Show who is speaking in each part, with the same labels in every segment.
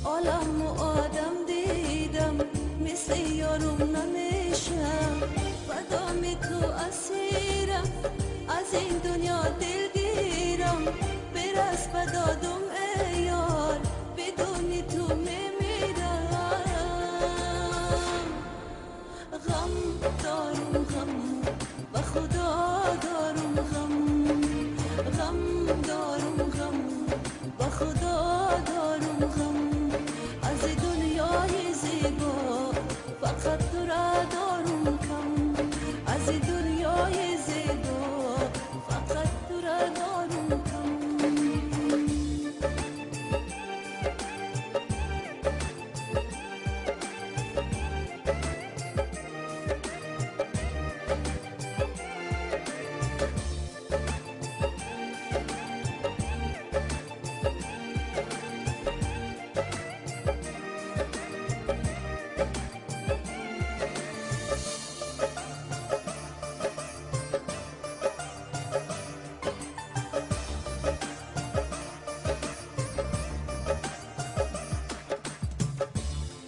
Speaker 1: عالم و آدم دیدم مثل یارم نمیشم فدام تو اسیرم از این دنیا دلگیرم برس بدادم ای یار بدون تو میمیرم غم دارم غم و خدا دارم غم غم دارم غم و خدا دارم غم از دنیای زیبا فقط تو را دارم کم از دنیای زیبا فقط تو را دارم کم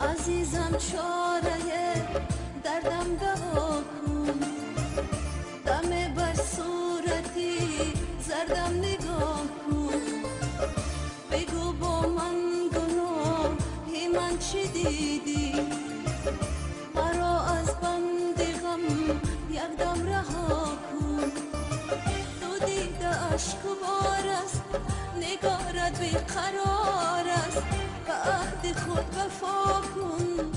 Speaker 1: عزیزم چاره دردم دوا کن دم بر صورتی زردم نگاه کن بگو با من گناهی من چی دیدی مرا از بند غم یکدم رها کن تو دیده اشک و بار است نگارت بیقرار است به عهد خود وفا کن